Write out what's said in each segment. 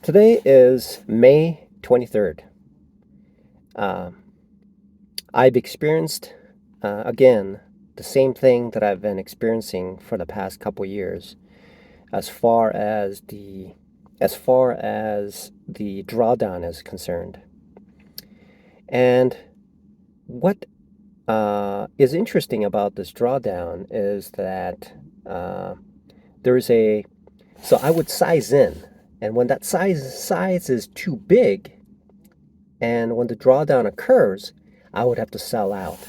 Today is May 23rd. I've experienced, again, the same thing that I've been experiencing for the past couple years as far as the drawdown is concerned. And what is interesting about this drawdown is that there is a so I would size in, and when that size is too big, and when the drawdown occurs, I would have to sell out.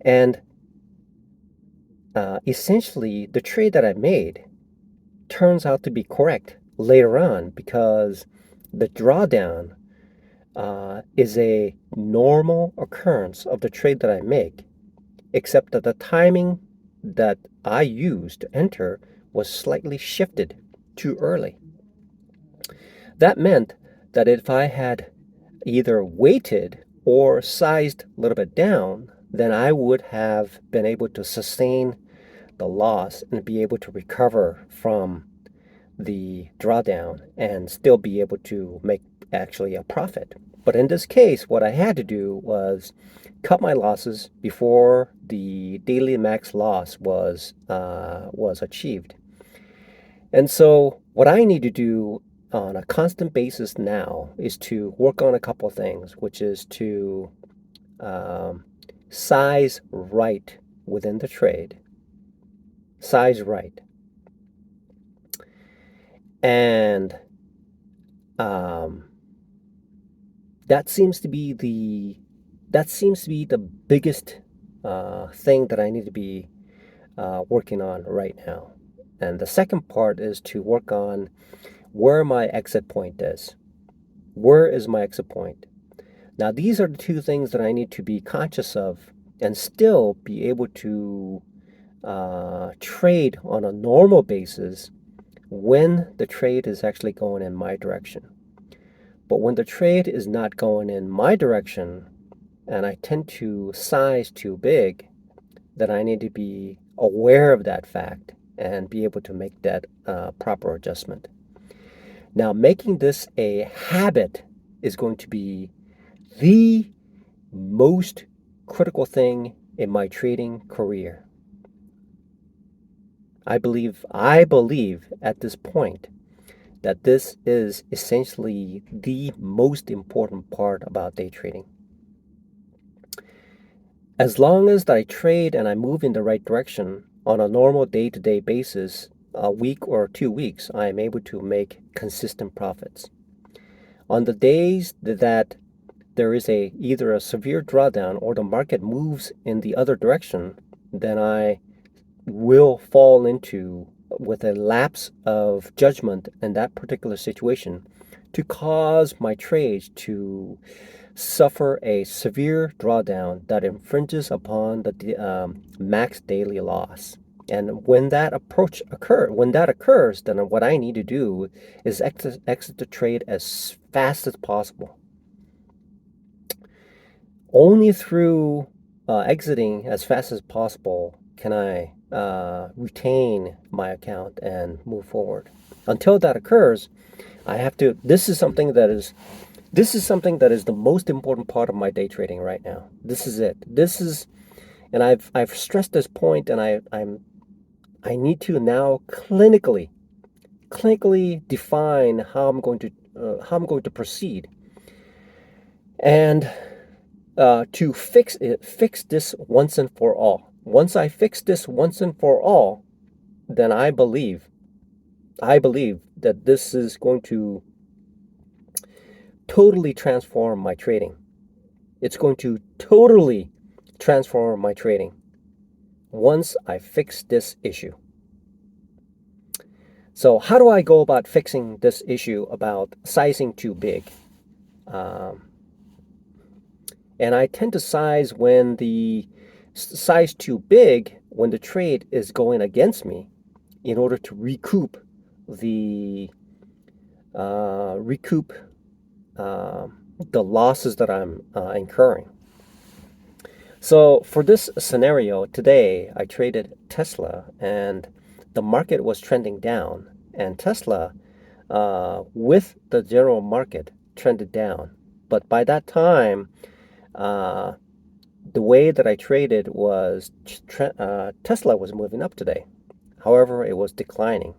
And essentially, the trade that I made turns out to be correct later on because the drawdown is a normal occurrence of the trade that I make, except that the timing that I used to enter was slightly shifted too early. That meant that if I had either waited or sized a little bit down, then I would have been able to sustain the loss and be able to recover from the drawdown and still be able to make actually a profit. But in this case, what I had to do was cut my losses before the daily max loss was achieved. And so what I need to do on a constant basis now is to work on a couple of things, which is to size right within the trade, size right, and that seems to be the biggest thing that I need to be working on right now. And the second part is to work on where my exit point is. Where is my exit point? Now, these are the two things that I need to be conscious of and still be able to trade on a normal basis when the trade is actually going in my direction. But when the trade is not going in my direction and I tend to size too big, then I need to be aware of that fact and be able to make that proper adjustment. Now, making this a habit is going to be the most critical thing in my trading career. I believe at this point that this is essentially the most important part about day trading. As long as I trade and I move in the right direction on a normal day-to-day basis, a week or 2 weeks, I am able to make consistent profits. On the days that there is either a severe drawdown or the market moves in the other direction, then I will fall into with a lapse of judgment in that particular situation to cause my trades to suffer a severe drawdown that infringes upon the max daily loss. And when that occurs, then what I need to do is exit the trade as fast as possible. Only through exiting as fast as possible can I retain my account and move forward. Until that occurs, I have to. This is something that is the most important part of my day trading right now. This is it. And I've stressed this point, and I need to now clinically define how I'm going to proceed, and to fix this once and for all. Once I fix this once and for all, then I believe that this is going to totally transform my trading. It's going to totally transform my trading once I fix this issue. So how do I go about fixing this issue about sizing too big? And I tend to size too big when the trade is going against me in order to recoup the losses that I'm incurring. So for this scenario today, I traded Tesla and the market was trending down, and Tesla with the general market trended down. But by that time, uh, the way that I traded was Tesla was moving up today. However, it was declining.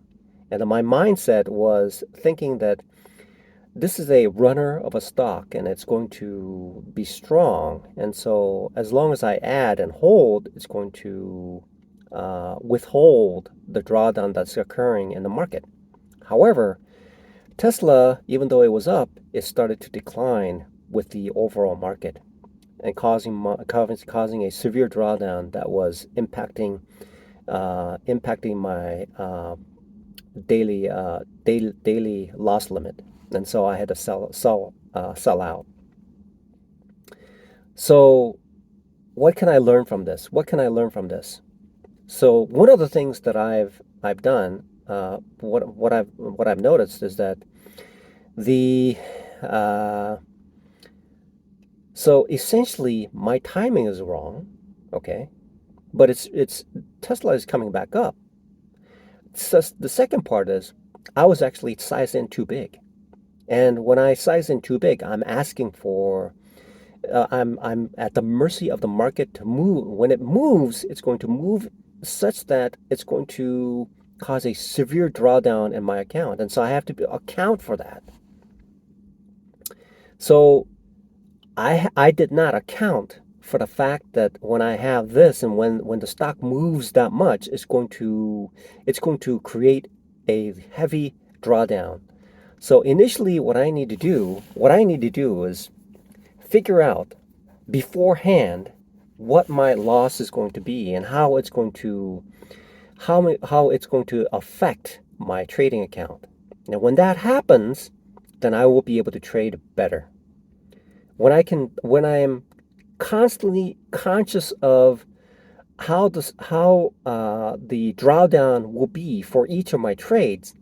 And my mindset was thinking that this is a runner of a stock and it's going to be strong. And so, as long as I add and hold, it's going to withhold the drawdown that's occurring in the market. However, Tesla, even though it was up, it started to decline with the overall market and causing a severe drawdown that was impacting my daily loss limit, and so I had to sell out. So what can I learn from this? What can I learn from this? So one of the things that I've done, what I've noticed is that the so essentially my timing is wrong, okay, but it's Tesla is coming back up. So the second part is I was actually sized in too big. And when I size in too big, I'm asking for, I'm at the mercy of the market to move. When it moves, it's going to move such that it's going to cause a severe drawdown in my account. And so I have to account for that. So I did not account for the fact that when I have this and when the stock moves that much, it's going to create a heavy drawdown. So initially what I need to do is figure out beforehand what my loss is going to be and how it's going to affect my trading account. Now when that happens, then I will be able to trade better. When I am constantly conscious of how the drawdown will be for each of my trades,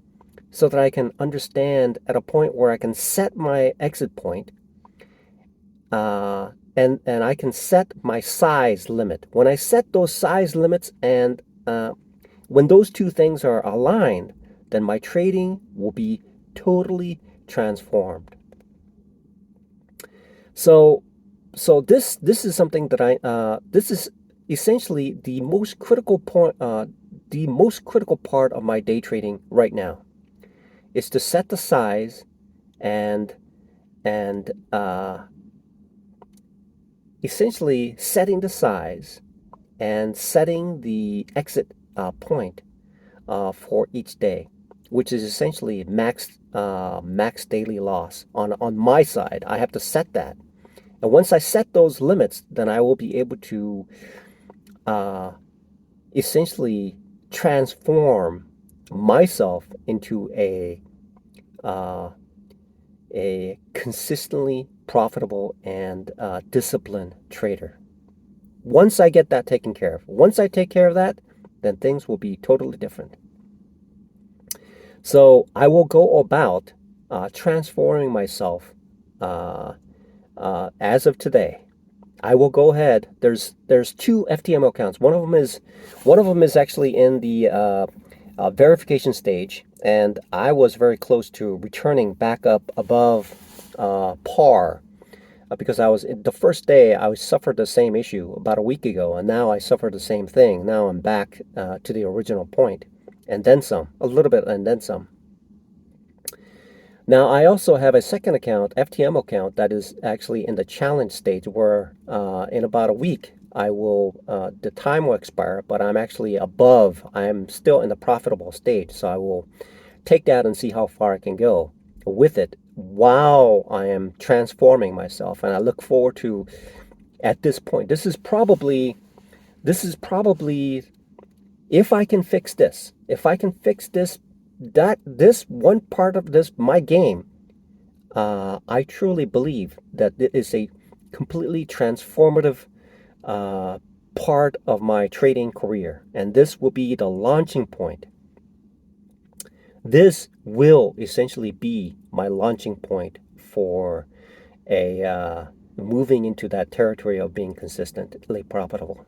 so that I can understand at a point where I can set my exit point, and I can set my size limit. When I set those size limits and when those two things are aligned, then my trading will be totally transformed. So this is something that this is essentially the most critical point, the most critical part of my day trading right now, is to set the size and essentially setting the size and setting the exit point for each day, which is essentially max daily loss on my side. I have to set that. And once I set those limits, then I will be able to essentially transform myself into a consistently profitable and disciplined trader. Once I get that taken care of, once I take care of that, then things will be totally different. So I will go about transforming myself as of today. I will go ahead. There's two FTMO accounts. One of them is actually in the verification stage, and I was very close to returning back up above par, because I was the first day I suffered the same issue about a week ago, and now I suffered the same thing. Now I'm back to the original point, and then some, a little bit, and then some. Now I also have a second account, FTM account, that is actually in the challenge stage, where in about a week I will the time will expire, but I'm actually above. I'm still in the profitable stage, so I will take that and see how far I can go with it while I am transforming myself. And I look forward to, at this point, this is probably if I can fix this, this one part of this my game, I truly believe that it is a completely transformative part of my trading career, and this will be the launching point. This will essentially be my launching point for a moving into that territory of being consistently profitable.